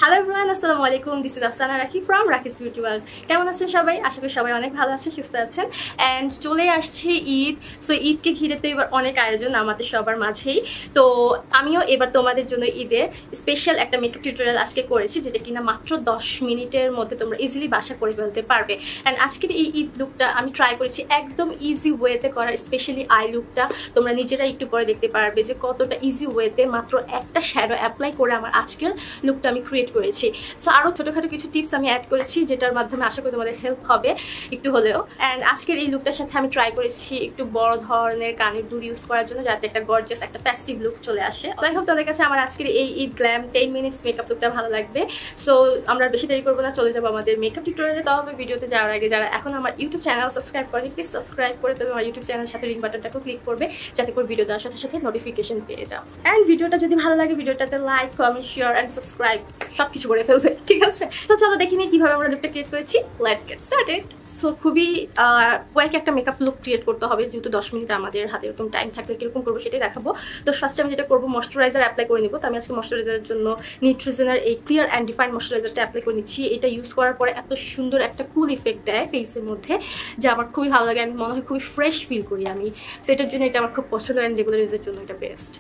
Hello everyone, আসসালামু আলাইকুম। This is Afsana রাখি ফ্রম রাকিস বিউটি ওয়ার্ল্ড। কেমন আছেন সবাই? আশা করি সবাই অনেক ভালো আছেন, সুস্থ আছেন। অ্যান্ড চলে আসছে ঈদ। সো ঈদকে ঘিরেতে এবার অনেক আয়োজন আমাদের সবার মাঝেই। তো আমিও এবার তোমাদের জন্য ঈদের স্পেশাল একটা মেকআপ টিউটোরিয়াল আজকে করেছি, যেটা কিনা মাত্র 10 মিনিটের মধ্যে তোমরা ইজিলি বাসা করে ফেলতে পারবে। অ্যান্ড আজকের এই ঈদ লুকটা আমি ট্রাই করেছি একদম ইজি ওয়েতে করার। স্পেশালি আই লুকটা তোমরা নিজেরা একটু পরে দেখতে পারবে যে কতটা ইজি ওয়েতে মাত্র একটা শ্যাডো অ্যাপ্লাই করে আমার আজকের লুকটা আমি ক্রিয়েট করেছি। সো আরও ছোটোখাটো কিছু টিপস আমি অ্যাড করেছি, যেটার মাধ্যমে আশা করি তোমাদের হেল্প হবে একটু হলেও। অ্যান্ড আজকের এই লুকটার সাথে আমি ট্রাই করেছি একটু বড় ধরনের কানের দুল ইউজ করার জন্য, যাতে একটা গর্জিয়াস একটা ফেস্টিভ লুক চলে আসে। সো আই হোপ তোমাদের কাছে আমার আজকের এই ঈদ গ্ল্যাম 10 মিনিটস মেকআপ লুকটা ভালো লাগবে। সো আমরা বেশি দেরি করবো না, চলে যাবো আমাদের মেকআপ টিউটোরিয়ালে। তবে ভিডিওতে যাওয়ার আগে যারা এখন আমার ইউটিউব চ্যানেল সাবস্ক্রাইব করেনি, প্লিজ সাবস্ক্রাইব করে ফেলো। আমার ইউটিউব চ্যানেলের সাথে রিং বাটনটাকেও ক্লিক করবে, যাতে করে ভিডিও দেওয়ার সাথে সাথে নোটিফিকেশন পেয়ে যাও। অ্যান্ড ভিডিওটা যদি ভালো লাগে, ভিডিওটাতে like, comment, share and subscribe সব কিছু করে ফেলবে, ঠিক আছে? সো চলো দেখি নিই কীভাবে আমরা লুকটা ক্রিয়েট করেছি। Let's get started. সো খুবই কোয়াইক একটা মেকআপ লুক ক্রিয়েট করতে হবে, যেহেতু 10 মিনিট আমাদের হাতে এরকম টাইম থাকলে কীরকম করবো সেটাই দেখাবো। তো ফার্স্ট আমি যেটা করবো, ময়শ্চারাইজার অ্যাপ্লাই করে নিবো। তো আমি আজকে ময়শ্চারাইজারের জন্য নিউট্রিজেনের এই ক্লিয়ার অ্যান্ড ডিফাইন ময়শ্চারাইজারটা অ্যাপ্লাই করে নিচ্ছি। এটা ইউজ করার পরে এত সুন্দর একটা কুল ইফেক্ট দেয় ফেসের মধ্যে, যা আমার খুবই ভালো লাগে। অ্যান্ড মনে হয় খুবই ফ্রেশ ফিল করি আমি, সেটার জন্য এটা আমার খুব পছন্দ। অ্যান্ড রেগুলার ইউজের জন্য এটা বেস্ট।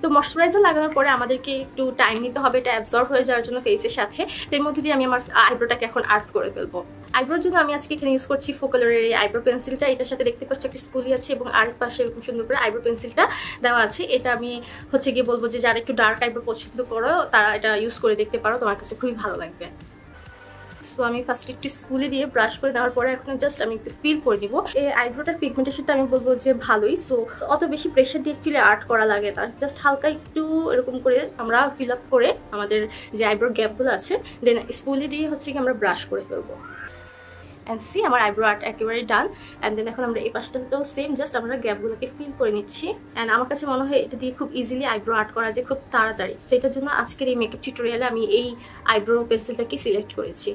তো ময়শ্চারাইজার লাগানোর পরে আমাদেরকে একটু টাইম নিতে হবে এটা অ্যাবজর্ব হয়ে যাওয়ার জন্য ফেসের সাথে। এর মধ্যে দিয়ে আমি আমার আইব্রোটাকে এখন আর্ট করে ফেলবো। আইব্রোর জন্য আমি আজকে এখানে ইউজ করছি ফোকালারের এই আইব্রো পেন্সিলটা। এটার সাথে দেখতে পাচ্ছি একটা স্পুলি আছে এবং আরেক পাশে এরকম সুন্দর করে আইব্রো পেন্সিলটা দেওয়া আছে। এটা আমি হচ্ছে গিয়ে বলবো যে যারা একটু ডার্ক আইব্রো পছন্দ করো তারা এটা ইউজ করে দেখতে পারো, তোমার কাছে খুবই ভালো লাগবে। সো আমি ফার্স্ট একটু স্পুলে দিয়ে ব্রাশ করে দেওয়ার পরে এখন জাস্ট আমি একটু ফিল করে দিব। এই আইব্রোটার পিগমেন্টেশনটা আমি বলবো যে ভালোই। সো অত বেশি প্রেশার দিয়ে অ্যাকচুয়ালি আর্ট করা লাগে না, জাস্ট হালকা একটু এরকম করে আমরা ফিল আপ করে আমাদের যে আইব্রোর গ্যাপগুলো আছে দেন স্পুলে দিয়ে হচ্ছে কি আমরা ব্রাশ করে ফেলবো। অ্যান্ড সি আমার আইব্রো আর্ট একেবারে ডান। অ্যান্ড দেন এখন আমরা এই পাশটাতেও সেম জাস্ট আমরা গ্যাপগুলোকে ফিল করে নিচ্ছি। অ্যান্ড আমার কাছে মনে হয় এটা দিয়ে খুব ইজিলি আইব্রো আর্ট করা যায় খুব তাড়াতাড়ি। সেটার জন্য আজকের এই মেকআপ টিউটোরিয়ালে আমি এই আইব্রো পেন্সিলটাকে সিলেক্ট করেছি।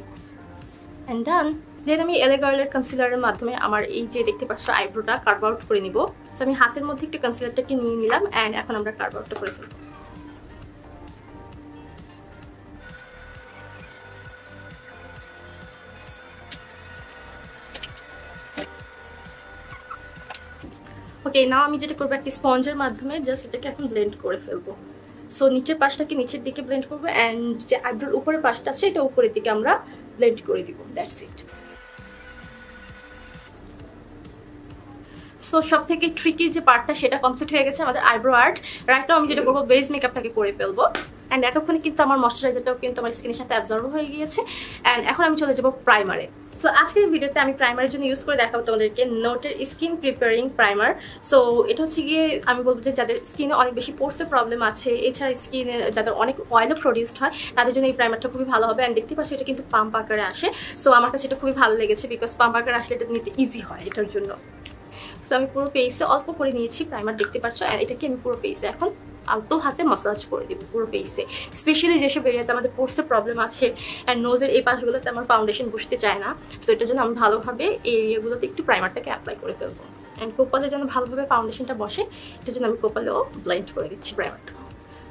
অ্যান্ড ডান। দেন আমি এলে গার্লের কনসিলারের মাধ্যমে আমার এই যে দেখতে পাচ্ছ আইব্রোটা কার্ভ আউট করে নিব। সো আমি হাতের মধ্যে একটু কনসিলারটাকে নিয়ে নিলাম। অ্যান্ড এখন আমরা কার্ভ আউটটা করে ফেলবো। ওকে, নাও আমি যেটা করবো একটা স্পঞ্জের মাধ্যমে জাস্ট এটাকে এখন ব্লেন্ড করে ফেলবো। সো নিচের পাশটাকে নিচের দিকে ব্লেন্ড করবো, অ্যান্ড যে আইব্রোর উপরের পাশটা আছে এটা উপরের দিকে আমরা ব্লেন্ড করে দিব। That's it. সো সব থেকে ট্রিকি যে পার্টটা সেটা কমপ্লিট হয়ে গেছে আমাদের আইব্রো আর্ট। রাইট নাও আমি যেটা করবো বেস মেকআপটাকে করে ফেলবো। অ্যান্ড এতক্ষণে কিন্তু আমার ময়শ্চারাইজারটাও কিন্তু আমার স্কিনের সাথে অ্যাবজর্ব হয়ে গিয়েছে। অ্যান্ড এখন আমি চলে যাবো প্রাইমারে। সো আজকের ভিডিওতে আমি প্রাইমারের জন্য ইউজ করে দেখাবো তোমাদেরকে নোটের স্কিন প্রিপেয়ারিং প্রাইমার। সো এটা হচ্ছে গিয়ে আমি বলবো যে যাদের স্কিনে অনেক বেশি পোর্সের প্রবলেম আছে, এছাড়া স্কিনে যাদের অনেক অয়েলও প্রডিউসড হয়, তাদের জন্য এই প্রাইমারটা খুবই ভালো হবে। অ্যান্ড দেখতে পাচ্ছি এটা কিন্তু পাম্প আকারে আসে। সো আমার কাছে এটা খুবই ভালো লেগেছে, বিকজ পাম্প আকারে আসলে এটা নিতে ইজি হয় এটার জন্য। সো আমি পুরো ফেসে অল্প করে নিয়েছি প্রাইমার, দেখতে পাচ্ছ। অ্যান্ড এটাকে আমি পুরো ফেসে এখন আলতো হাতে মাসাজ করে দিব পুরো ফেসে। স্পেশালি যেসব এরিয়াতে আমাদের পোর্সের প্রবলেম আছে অ্যান্ড নোজের এই পাশগুলোতে আমার ফাউন্ডেশন বসতে চায় না, সো এটার জন্য আমি ভালোভাবে এই এরিয়াগুলোতে একটু প্রাইমারটাকে অ্যাপ্লাই করে ফেলবো। অ্যান্ড কোপালে যেন ভালোভাবে ফাউন্ডেশনটা বসে, এটার জন্য আমি কোপালেও ব্লেন্ড করে দিচ্ছি প্রাইমারটা।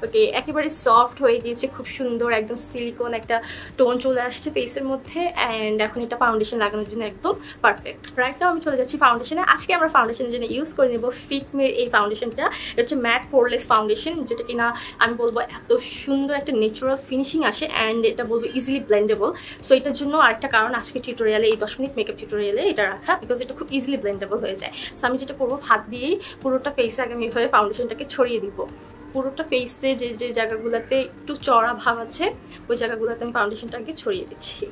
ওকে, একেবারে সফট হয়ে গিয়েছে, খুব সুন্দর একদম সিলিকন একটা টোন চলে আসছে ফেসের মধ্যে। অ্যান্ড এখন এটা ফাউন্ডেশন লাগানোর জন্য একদম পারফেক্ট। রাইট নাও আমি চলে যাচ্ছি ফাউন্ডেশনে। আজকে আমরা ফাউন্ডেশনের জন্য ইউজ করে নেব ফিটমির এই ফাউন্ডেশনটা। এটা হচ্ছে ম্যাট পোরলেস ফাউন্ডেশন, যেটা কিনা আমি বলবো এত সুন্দর একটা ন্যাচারাল ফিনিশিং আসে। অ্যান্ড এটা বলবো ইজিলি ব্লেন্ডেবল। সো এটার জন্য আরেকটা কারণ আজকে টিউটোরিয়ালে এই 10 মিনিট মেকআপ টিউটোরিয়ালে এটা রাখা, বিকজ এটা খুব ইজিলি ব্লেন্ডেবল হয়ে যায়। সো আমি যেটা করবো হাত দিয়েই পুরোটা ফেসে আগে আমি এভাবে ফাউন্ডেশনটাকে ছড়িয়ে দিব। পুরোটা ফেসে যে যে জায়গাগুলোতে একটু চড়া ভাব আছে ওই জায়গাগুলোতে আমি ফাউন্ডেশনটাকে ছড়িয়ে দিচ্ছি।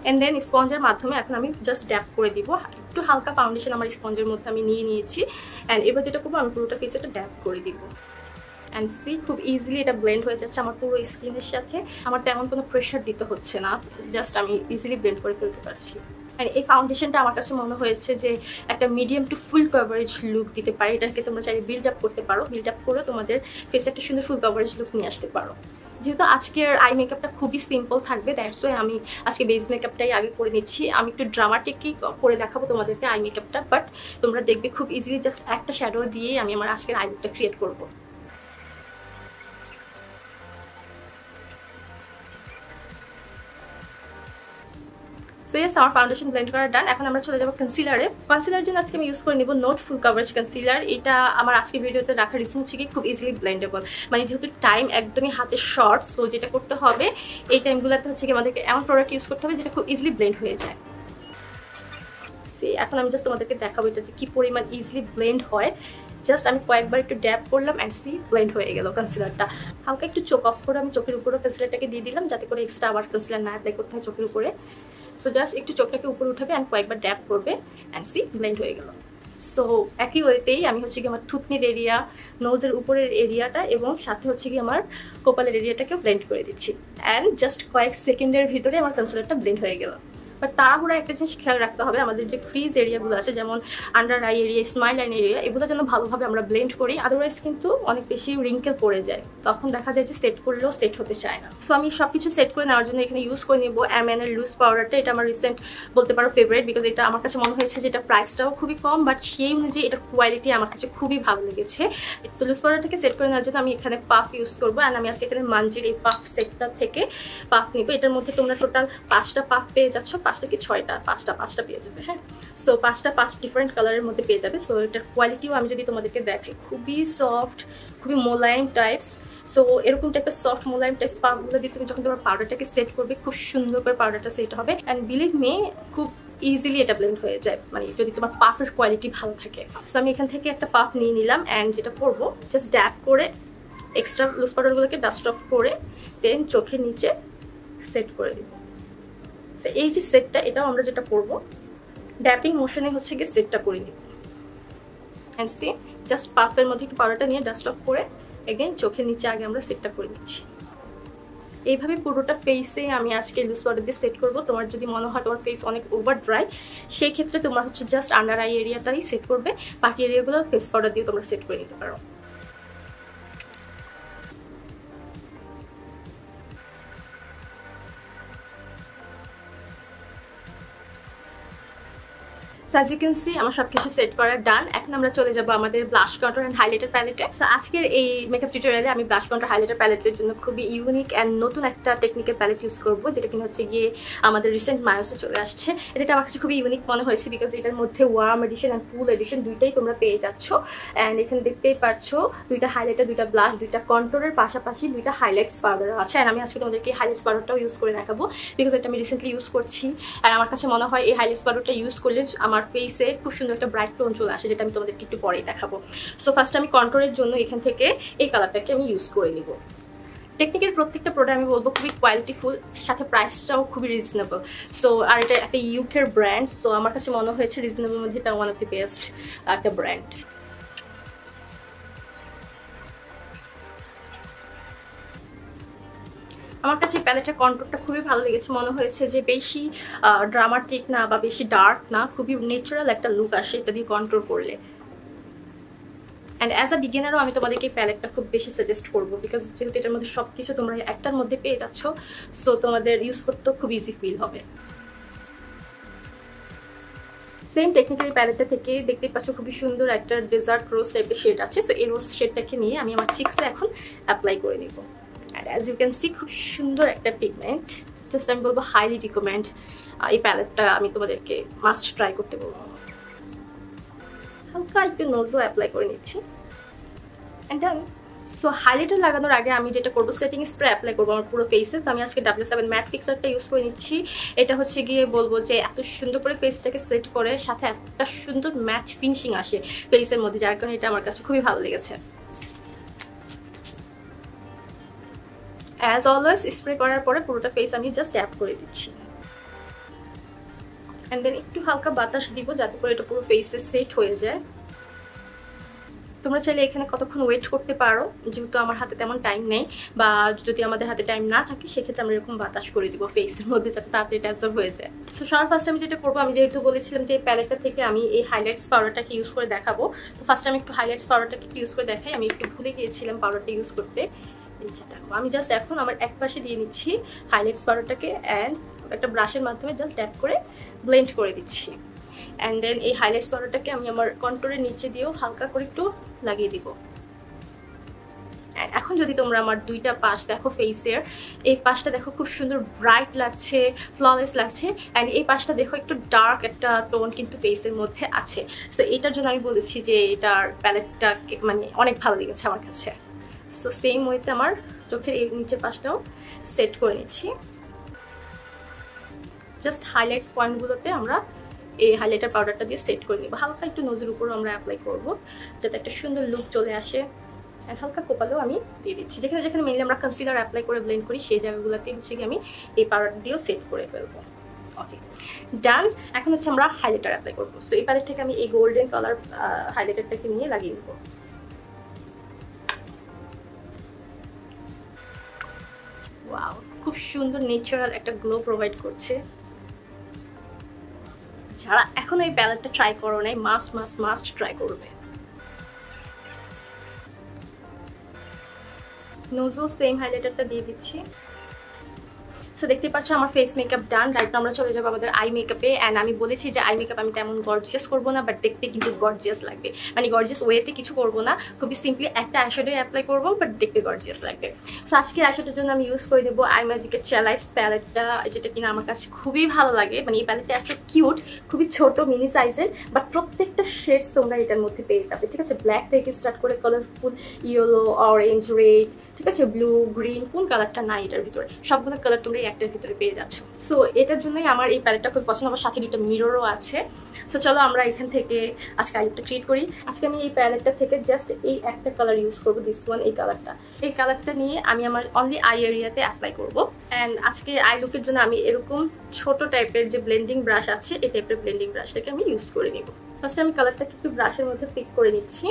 অ্যান্ড দেন স্পঞ্জের মাধ্যমে এখন আমি জাস্ট ড্যাপ করে দিব। একটু হালকা ফাউন্ডেশন আমার স্পঞ্জের মধ্যে আমি নিয়ে নিয়েছি। অ্যান্ড এবার যেটা করবো আমি পুরোটা ফেসে একটা ড্যাপ করে দিব। অ্যান্ড সি খুব ইজিলি এটা ব্লেন্ড হয়ে যাচ্ছে আমার পুরো স্কিনের সাথে। আমার তেমন কোনো প্রেশার দিতে হচ্ছে না, জাস্ট আমি ইজিলি ব্লেন্ড করে ফেলতে পারছি। আর এই ফাউন্ডেশনটা আমার কাছে মনে হয়েছে যে একটা medium to full coverage look দিতে পারে। এটাকে তোমরা চাইলে বিল্ড আপ করতে পারো, বিল্ড আপ করে তোমাদের ফেসে একটা সুন্দর ফুল কভারেজ লুক নিয়ে আসতে পারো। যেহেতু আজকের আই মেকআপটা খুবই সিম্পল থাকবে, দ্যাটস ওয়াই আমি আজকে বেস মেকআপটাই আগে করে নিচ্ছি। আমি একটু ড্রামাটিকই করে দেখাবো তোমাদেরকে আই মেকআপটা, বাট তোমরা দেখবে খুব ইজিলি জাস্ট একটা শ্যাডো দিয়ে আমি আমার আজকের আই লুকটা ক্রিয়েট করবো। সো ইয়েস, আমার ফাউন্ডেশন ব্লেন্ড করা ডান। এখন আমরা চলে যাবো কনসিলারে। কনসিলার জন্য আজকে আমি ইউজ করে নিব নোট ফুল কভারেজ কনসিলার। এটা আমার আজকের ভিডিওতে রাখার রিজন হচ্ছে কি খুব ইজিলি ব্লেন্ডেবল, মানে যেহেতু টাইম একদমই হাতে শর্ট, সো যেটা করতে হবে এই টাইমগুলোতে হচ্ছে কি আমাদেরকে এমন প্রোডাক্ট ইউজ করতে হবে যেটা খুব ইজিলি ব্লেন্ড হয়ে যায়। এখন আমি জাস্ট তোমাদেরকে দেখাবো এটা যে কি পরিমাণ ইজিলি ব্লেন্ড হয়। জাস্ট আমি কয়েকবার একটু ড্যাপ করলাম অ্যান্ড সি ব্লেন্ড হয়ে গেল কনসিলারটা। হালকা একটু চোখ অফ করে আমি চোখের উপরে কনসিলারটাকে দিয়ে দিলাম, যাতে করে এক্সট্রা আবার কনসিলার না অ্যাপ্লাই করতে হয় চোখের উপরে। সো জাস্ট একটু চোখটাকে উপরে উঠাবে অ্যান্ড কয়েকবার ড্যাপ করবে অ্যান্ড সি ব্লেন্ড হয়ে গেল। সো একই ওয়েতেই আমি হচ্ছে কি আমার থুতনির এরিয়া, নোজের উপরের এরিয়াটা এবং সাথে হচ্ছে কি আমার কপালের এরিয়াটাকেও ব্লেন্ড করে দিচ্ছি, অ্যান্ড জাস্ট কয়েক সেকেন্ডের ভিতরে আমার কনসিলারটা ব্লেন্ড হয়ে গেল। বাট তাড়াহুড়া একটা জিনিস খেয়াল রাখতে হবে, আমাদের যে ক্রিজ এরিয়াগুলো আছে যেমন under eye area, smile line area, এগুলো যেন ভালোভাবে আমরা ব্লেন্ড করি, আদারওয়াইজ কিন্তু অনেক বেশি রিঙ্কেল পড়ে যায়, তখন দেখা যায় যে সেট করলেও সেট হতে চায় না। সো আমি সব কিছু সেট করে নেওয়ার জন্য এখানে ইউজ করে নেবো MN এর লুজ পাউডারটা। এটা আমার রিসেন্ট বলতে পারো ফেভারিট, বিকজ এটা আমার কাছে মনে হয়েছে যে এটা প্রাইসটাও খুবই কম, বাট সেই অনুযায়ী এটার কোয়ালিটি আমার কাছে খুবই ভালো লেগেছে। তো লুজ পাউডারটাকে সেট করে নেওয়ার জন্য আমি এখানে পাফ ইউজ করবো, অ্যান্ড আমি আজকে এখানে মানজির এই পাফ সেটটা থেকে পাফ নিবো। এটার মধ্যে তোমরা টোটাল 5টা পাফ পেয়ে যাচ্ছ, 5টা কি 6টা, 5টা পেয়ে যাবে। হ্যাঁ, সো 5 ডিফারেন্ট কালারের মধ্যে পেয়ে যাবে। সো এটার কোয়ালিটিও আমি যদি তোমাদেরকে দেখাই, খুবই সফট, খুবই মোলায়েম টাইপস। সো এরকম টাইপের সফট মোলায়েম টাইপস পাফগুলো দিয়ে তুমি যখন তোমার পাউডারটাকে সেট করবে, খুব সুন্দর করে পাউডারটা সেট হবে, অ্যান্ড বিলিভ মি খুব ইজিলি এটা ব্লেন্ড হয়ে যায়, মানে যদি তোমার পাফের কোয়ালিটি ভালো থাকে। সো আমি এখান থেকে একটা পাফ নিয়ে নিলাম, অ্যান্ড যেটা করবো জাস্ট ড্যাপ করে এক্সট্রা লুজ পাউডারগুলোকে ডাস্ট অফ করে দেন চোখের নিচে সেট করে দিব। এই যে সেটটা, এটাও আমরা যেটা করবো ড্যাপিং মোশনে হচ্ছে গিয়ে সেটটা করে নিব, অ্যান্ড সি জাস্ট পাফের মধ্যে একটু পাউডারটা নিয়ে ডাস্ট অফ করে এগেন চোখের নিচে আগে আমরা সেটটা করে নিচ্ছি। এইভাবে পুরোটা ফেসে আমি আজকে লুজ পাউডার দিয়ে সেট করবো। তোমার যদি মনে হয় তোমার ফেস অনেক ওভার ড্রাই, সেই ক্ষেত্রে তোমরা হচ্ছে জাস্ট আন্ডার আই এরিয়াটাই সেট করবে, বাকি এরিয়াগুলো ফেস পাউডার দিয়ে তোমরা সেট করে নিতে পারো। So as you can see আমার সব কিছু সেট করা ডান। এখন আমরা চলে যাবো আমাদের ব্লাশ কন্ট্রোল অ্যান্ড হাইলাইটার প্যালেটে। সো আজকের এই মেকআপ টিউটোরিয়ালে আমি ব্লাশ কন্ট্রোল হাইলাইটার প্যালেটের জন্য খুবই ইউনিক অ্যান্ড নতুন একটা টেকনিকের প্যালেট ইউজ করবো, যেটা কিনা হচ্ছে গিয়ে আমাদের রিসেন্ট মায়োসে চলে আসছে। এটা আমার কাছে খুবই ইউনিক মনে হয়েছে, বিকজ এটার মধ্যে warm edition and cool edition দুইটাই তোমরা পেয়ে যাচ্ছ। অ্যান্ড এখানে দেখতেই পাচ্ছ দুইটা হাইলাইটার, দুইটা ব্লাশ, দুইটা কন্ট্রোলের পাশাপাশি দুইটা হাইলাইটস পাউডার আছে। অ্যান্ড আমি আজকে তোমাদেরকে হাইলাইটস পাউডারটাও ইউজ করে দেখাবো, বিকজ এটা আমি রিসেন্টলি ইউজ করছি। আর আমার কাছে মনে হয় এই হাইলাইটস পাউডারটা ইউজ করলে আমার ফেসে খুব সুন্দর একটা ব্রাইট টোন চলে আসে, যেটা আমি তোমাদেরকে একটু পরেই দেখাবো। সো ফার্স্ট আমি কন্ট্রোলের জন্য এখান থেকে এই কালারটাকে আমি ইউজ করে নিব। টেকনিকের প্রত্যেকটা প্রোডাক্ট আমি বলবো খুবই কোয়ালিটিফুল, সাথে প্রাইসটাও খুবই রিজনেবল। সো আর এটা একটা ইউকের ব্র্যান্ড, সো আমার কাছে মনে হয়েছে রিজনেবল মধ্যে এটা ওয়ান অফ দি বেস্ট একটা ব্র্যান্ড। আমার কাছে প্যালেটের কন্ট্রোলটা খুবই ভালো লেগেছে, মনে হয়েছে যে বেশি ড্রামাটিক না বা বেশি ডার্ক না, খুবই ন্যাচারাল একটা লুক আসে এটা দিয়ে কন্ট্রোল করলে। অ্যান্ড অ্যাজ আ বিগিনারও আমি তোমাদেরকে এই প্যালেটটা খুব বেশি সাজেস্ট করবো, বিকজ যেহেতু এটার মধ্যে সব কিছু তোমরা একটার মধ্যে পেয়ে যাচ্ছ, সো তোমাদের ইউজ করতেও খুব ইজি ফিল হবে। সেম টেকনিক্যালি প্যালেটটা থেকে দেখতেই পাচ্ছ খুবই সুন্দর একটা ডেজার্ট রোজ টাইপের শেড আছে। সো এই রোজ শেডটাকে নিয়ে আমি আমার চিক্সে এখন অ্যাপ্লাই করে নিব। And as you can see খুব সুন্দর একটা পিগমেন্ট, জাস্ট আমি বলবো হাইলি রিকমেন্ড এই প্যালেটটা আমি তোমাদেরকে মাস্ট ট্রাই করতে বলবো। হালকা একটু নোজও অ্যাপ্লাই করে নিচ্ছি অ্যান্ড ডান। সো হাইলাইটার লাগানোর আগে আমি যেটা করবো সেটিং স্প্রে অ্যাপ্লাই করবো আমার পুরো ফেসে। তো আমি আজকে W7 ম্যাট ফিক্সারটা ইউজ করে নিচ্ছি। এটা হচ্ছে গিয়ে বলবো যে এত সুন্দর করে ফেসটাকে সেট করে, সাথে একটা সুন্দর ম্যাট ফিনিশিং আসে ফেসের মধ্যে, যার কারণে এটা আমার কাছে খুবই ভালো লেগেছে। অ্যাজ অলওয়েজ স্প্রে করার পরে পুরোটা ফেস আমি জাস্ট ট্যাপ করে দিচ্ছি, অ্যান্ড দেন একটু হালকা বাতাস দিব যাতে করে এটা পুরো ফেসে সেট হয়ে যায়। তোমরা চাইলে এখানে কতক্ষণ ওয়েট করতে পারো, যেহেতু আমার হাতে তেমন টাইম নেই, বা যদি আমাদের হাতে টাইম না থাকে সেক্ষেত্রে আমরা এরকম বাতাস করে দিব ফেসের মধ্যে যাতে তাড়াতাড়ি অ্যাবজর্ব হয়ে যায়। সো সবার ফার্স্ট আমি যেটা করবো, আমি যেহেতু বলেছিলাম যে এই প্যালেটটা থেকে আমি এই হাইলাইটস পাউডারটাকে ইউজ করে দেখাবো, তো ফার্স্ট আমি একটু হাইলাইটস পাউডারটাকে ইউজ করে দেখাই। আমি একটু ভুলে গিয়েছিলাম পাউডারটা ইউজ করতে। এই যে দেখো, আমি জাস্ট এখন আমার এক পাশে দিয়ে নিচ্ছি হাইলাইটস পাউডারটাকে অ্যান্ড একটা ব্রাশের মাধ্যমে জাস্ট ট্যাপ করে ব্লেন্ড করে দিচ্ছি। অ্যান্ড দেন এই হাইলাইটস পাউডারটাকে আমি আমার কন্ট্রোলের নিচে দিয়েও হালকা করে একটু লাগিয়ে দিব। এখন যদি তোমরা আমার দুইটা পাশ দেখো ফেসের, এই পাশটা দেখো খুব সুন্দর ব্রাইট লাগছে, ফ্ললেস লাগছে, অ্যান্ড এই পাশটা দেখো একটু ডার্ক একটা টোন কিন্তু ফেসের মধ্যে আছে। সো এটার জন্য আমি বলেছি যে এটার প্যালেটটা মানে অনেক ভালো লেগেছে আমার কাছে। সো সেম ওয়েতে আমার চোখের এই নিচের পাশটাও সেট করে নিচ্ছি। জাস্ট হাইলাইটস পয়েন্টগুলোতে আমরা এই হাইলাইটার পাউডারটা দিয়ে সেট করে নিব। হালকা একটু নোজের উপরও আমরা অ্যাপ্লাই করব যাতে একটা সুন্দর লুক চলে আসে। আর হালকা কোপালেও আমি দিয়ে দিচ্ছি, যেখানে যেখানে মেনলি আমরা কনসিলার অ্যাপ্লাই করে ব্লেন্ড করি সেই জায়গাগুলোতে হচ্ছে কি আমি এই পাউডার দিয়েও সেট করে ফেলবো। ওকে, ডান। এখন হচ্ছে আমরা হাইলাইটার অ্যাপ্লাই করবো। সো এই প্যালেট থেকে আমি এই গোল্ডেন কালার হাইলাইটারটাকে নিয়ে লাগিয়ে নেবো। ওয়াও, খুব সুন্দর ন্যাচারাল একটা গ্লো প্রোভাইড করছে। যারা এখন এই প্যালেটটা ট্রাই করো নাই, মাস্ট মাস্ট মাস্ট ট্রাই করবে। নোজও সেম হাইলাইটারটা দিয়ে দিচ্ছি। সো দেখতে পাচ্ছ আমার ফেস মেকআপ ডান। রাইট আমরা চলে যাবো আমাদের আই মেকআপে। অ্যান্ড আমি বলেছি যে আই মেকআপ আমি তেমন গর্জিয়াস করবো না, বাট দেখতে কিন্তু গর্জিয়াস লাগবে। মানে গর্জিয়াস ওয়েতে কিছু করবো না, খুবই সিম্পলি একটা আইশ্যাডো অ্যাপ্লাই করবো, বাট দেখতে গর্জিয়াস লাগবে। সো আজকের আইশ্যাডোর জন্য আমি ইউজ করে দেবো আই ম্যাজিকের চ্যালাইস প্যালেটটা, যেটা কিনা আমার কাছে খুবই ভালো লাগে। মানে এই প্যালেটটা এত কিউট, খুবই ছোট মিনি সাইজের, বাট প্রত্যেকটা শেডস তোমরা এটার মধ্যে পেয়ে যাবে। ঠিক আছে, ব্ল্যাক থেকে স্টার্ট করে কালারফুল ইয়েলো, অরেঞ্জ, রেড, ঠিক আছে, ব্লু, গ্রিন, কোন কালারটা নাই এটার ভিতরে, সবগুলো কালার তোমরা একটার ভিতরে পেয়ে যাচ্ছ। সো এটার জন্যই আমার এই প্যালেটটা খুব পছন্দ। আমার সাথে দুটো মিররও আছে। সো চলো আমরা এখান থেকে আজকে আই লুকটা ক্রিয়েট করি। আজকে আমি এই প্যালেটটা থেকে জাস্ট এই একটা কালার ইউজ করবো, দিস ওয়ান, এই কালারটা নিয়ে আমি আমার অনলি আই এরিয়াতে অ্যাপ্লাই করবো। অ্যান্ড আজকে আই লুকের জন্য আমি এরকম ছোট টাইপের যে ব্লেন্ডিং ব্রাশ আছে, এই টাইপের ব্লেন্ডিং ব্রাশটাকে আমি ইউজ করে নিব। ফার্স্টে আমি কালারটাকে একটু ব্রাশের মধ্যে পিক করে নিচ্ছি,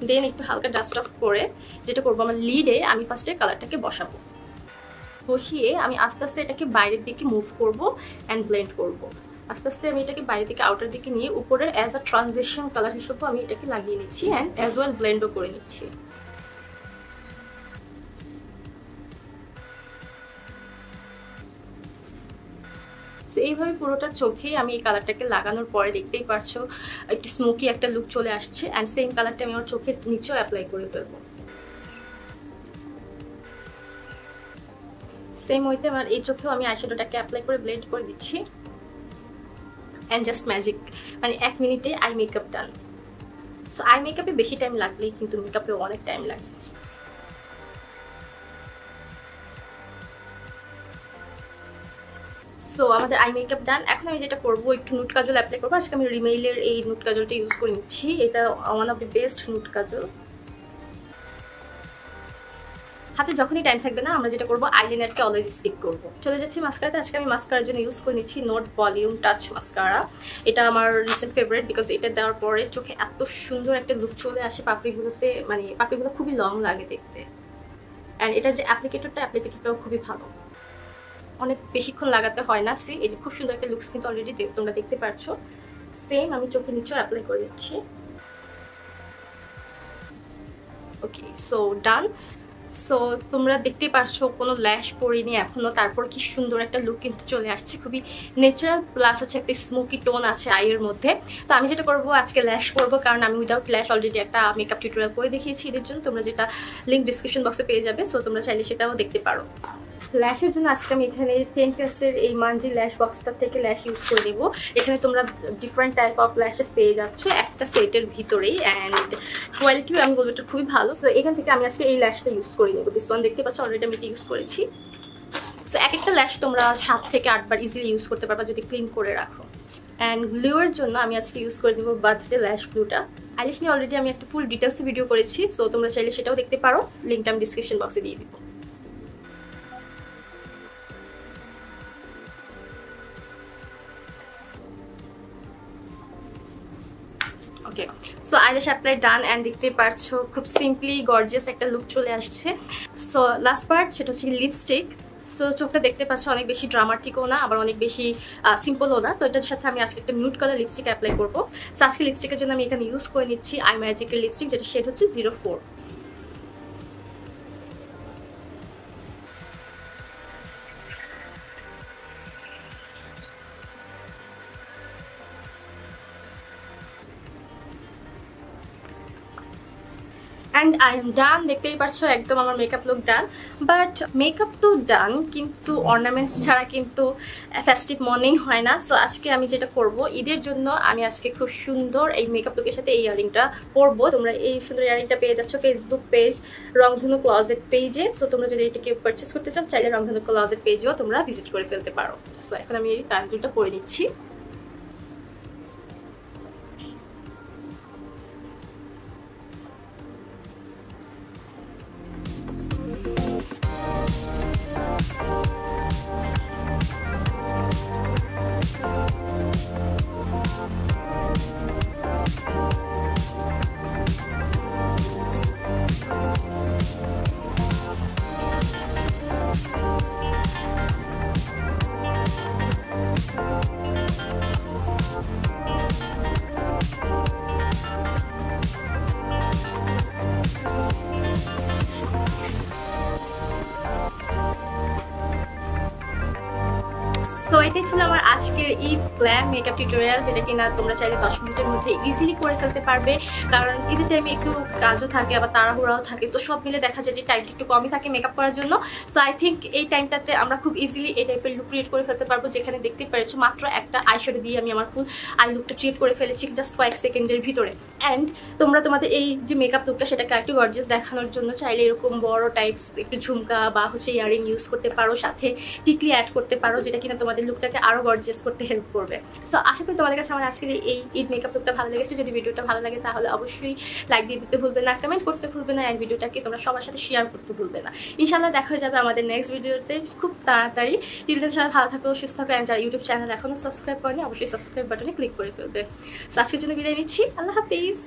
দেন একটু হালকা ডাস্ট অফ করে যেটা করবো, আমার লিডে আমি ফার্স্টে কালারটাকে বসাবো। বসিয়ে আমি আস্তে আস্তে এটাকে বাইরের দিকে মুভ করব অ্যান্ড ব্লেন্ড করব। আস্তে আস্তে আমি এটাকে বাইরের দিকে আউটার দিকে নিয়ে উপরের অ্যাজ আ ট্রানজিশন কালার হিসেবেও আমি এটাকে লাগিয়ে নিচ্ছি অ্যান্ড অ্যাজ ওয়েল ব্লেন্ডও করে নিচ্ছি। এইভাবে পুরোটা চোখেই আমি এই কালারটাকে লাগানোর পরে দেখতেই পারছো একটু স্মোকি একটা লুক চলে আসছে। অ্যান্ড সেম কালারটা আমি আমার চোখের নিচেও অ্যাপ্লাই করে ফেলবো। সেম ওয়েতে আমার এই চোখেও আমি আইশ্যাডোটাকে অ্যাপ্লাই করে ব্লেন্ড করে দিচ্ছি। অ্যান্ড জাস্ট ম্যাজিক, মানে 1 মিনিটে eye makeup done. So eye মেকআপে বেশি টাইম লাগলেই কিন্তু মেকআপে অনেক টাইম লাগে। সো আমাদের আই মেকআপ ডান। এখন আমি যেটা করবো, একটু নুট কাজল অ্যাপ্লাই করবো। আজকে আমি রিমেইলের এই নুট কাজলটা ইউজ করে নিচ্ছি। এটা ওয়ান অফ দ্য বেস্ট নুট কাজল। হাতে যখনই টাইম থাকবে না, আমরা যেটা করবো আইলাইনারকে অলওয়েজ স্কিপ করবো। চলে যাচ্ছি মাস্কারাতে। আজকে আমি মাস্কারার জন্য ইউজ করে নিচ্ছি নোট ভলিউম টাচ মাস্কারা। এটা আমার রিসেন্ট ফেভারিট, বিকজ এটা দেওয়ার পরে চোখে এত সুন্দর একটা লুক চলে আসে পাপড়িগুলোতে, মানে পাপড়িগুলো খুবই লং লাগে দেখতে। অ্যান্ড এটার যে অ্যাপ্লিকেটরটাও খুবই ভালো, অনেক বেশিক্ষণ লাগাতে হয় না। সি এই যে খুব সুন্দর একটা লুকস কিন্তু অলরেডি তোমরা দেখতে পাচ্ছ। সেম আমি চোখের নিচেও অ্যাপ্লাই করে দিচ্ছি। ওকে, সো ডান। সো তোমরা দেখতে পারছো কোনো ল্যাশ পরিনি এখনো, তারপর কি সুন্দর একটা লুক কিন্তু চলে আসছে, খুবই ন্যাচারাল, প্লাস হচ্ছে একটা স্মোকি টোন আছে আইয়ের মধ্যে। তো আমি যেটা করবো, আজকে ল্যাশ করবো, কারণ আমি উইদাউট ল্যাশ অলরেডি একটা মেকআপ টিউটোরিয়াল করে দেখিয়েছি এদের জন্য, তোমরা যেটা লিঙ্ক ডিসক্রিপশন বক্সে পেয়ে যাবে। সো তোমরা চাইলে সেটাও দেখতে পারো। ল্যাশের জন্য আজকে আমি এখানে 10 পিয়ার্সের এই মানজি ল্যাশ বক্সটা থেকে ল্যাশ ইউজ করে দেবো। এখানে তোমরা ডিফারেন্ট টাইপ অফ ল্যাশেস পেয়ে যাচ্ছ একটা সেটের ভিতরেই, অ্যান্ড কোয়ালিটিও আমি বলবো এটা খুবই ভালো। সো এখান থেকে আমি আজকে এই ল্যাশটা ইউজ করে নেবো। দিস ওয়ান দেখতে পাচ্ছ অলরেডি আমি এটা ইউজ করেছি। সো এক একটা ল্যাশ তোমরা 7 থেকে 8 বার ইজিলি ইউজ করতে পারবা যদি ক্লিন করে রাখো। অ্যান্ড গ্লুয়ের জন্য আমি আজকে ইউজ করে দেবো বার্থডে ল্যাশ গ্লুটা। আইলিশ নিয়ে অলরেডি আমি একটা ফুল ডিটেলসে ভিডিও করেছি, সো তোমরা চাইলে সেটাও দেখতে পারো, লিঙ্কটা আমি ডিসক্রিপশন বক্সে দিয়ে দিব। Okay, so eyelash apply done and দেখতে পারছো খুব সিম্পলি গর্জিয়াস একটা লুক চলে আসছে। সো লাস্ট পার্ট সেটা হচ্ছে লিপস্টিক। সো চোখটা দেখতে পাচ্ছ অনেক বেশি ড্রামাটিকও না, আবার অনেক বেশি সিম্পলও না। তো এটার সাথে আমি আজকে একটা নিউড কালার লিপস্টিক অ্যাপ্লাই করবো। সো আজকে লিপস্টিকের জন্য আমি এখানে ইউজ করে নিচ্ছি আই ম্যাজিকের লিপস্টিক, যেটা শেড হচ্ছে 04। And I am done. দেখতেই পাচ্ছ একদম আমার makeup look done. But makeup তো ডান, কিন্তু অর্নামেন্টস ছাড়া কিন্তু ফেস্টিভ মনেই হয় না। সো আজকে আমি যেটা করব, ঈদের জন্য আমি আজকে খুব সুন্দর এই মেকআপ লুকের সাথে এই ইয়ারিংটা পরবো। তোমরা এই সুন্দর ইয়ারিংটা পেয়ে যাচ্ছ ফেসবুক পেজ রংধনু ক্লজেট পেজে। সো তোমরা যদি এটাকে পারচেস করতে চাও, চাইলে রংধনু ক্লজেট পেজেও তোমরা ভিজিট করে ফেলতে পারো। সো এখন আমি এই কানদুলটা পরে নিচ্ছি। সো এটাই ছিল আমার আজকের ঈদ গ্ল্যাম মেকআপ টিউটোরিয়াল, যেটা কিনা তোমরা চাইলে 10 মিনিটের মধ্যে ইজিলি করে ফেলতে পারবে। কারণ ঈদের টাইমে একটু কাজও থাকে, আবার তাড়াহুড়াও থাকে, তো সব মিলে দেখা যায় যে টাইমটা একটু কমই থাকে মেকআপ করার জন্য। সো আই থিঙ্ক এই টাইমটাতে আমরা খুব ইজিলি এই টাইপের লুক ক্রিয়েট করে ফেলতে পারবো, যেখানে দেখতে পেরেছো মাত্র একটা আইশ্যাডো দিয়ে আমি আমার ফুল আই লুকটা ক্রিয়েট করে ফেলেছি জাস্ট কয়েক সেকেন্ডের ভিতরে। অ্যান্ড তোমরা তোমাদের এই যে মেকআপ লুকটা সেটাকে একটু গর্জিয়াস দেখানোর জন্য চাইলে এরকম বড় টাইপস একটু ঝুমকা বা হচ্ছে ইয়ারিং ইউজ করতে পারো, সাথে টিকলি অ্যাড করতে পারো, যেটা কিনা তোমাদের লুকটাকে আরো গর্জিয়াস করতে হেল্প করবে। সো আশা করি তোমাদের কাছে আমার আজকের এই ঈদ মেকআপ লুকটা ভালো লেগেছে। যদি ভিডিওটা ভালো লাগে তাহলে অবশ্যই লাইক দিয়ে দিতে ভুলবে না, কমেন্ট করতে ভুলবে না, অ্যান্ড ভিডিওটাকে তোমরা সবার সাথে শেয়ার করতে ভুলবে না। ইনশাআল্লাহ দেখা হয়ে যাবে আমাদের নেক্সট ভিডিওতে খুব তাড়াতাড়ি। টিল দেন সবাই ভালো থাকো, সুস্থ থাকো, অ্যান্ড যারা ইউটিউব চ্যানেল এখনো সাবস্ক্রাইব করেনি অবশ্যই সাবস্ক্রাইব বাটনে ক্লিক করে ফেলবে। সো আজকের জন্য বিদায় নিচ্ছি, আল্লাহ হাফিজ।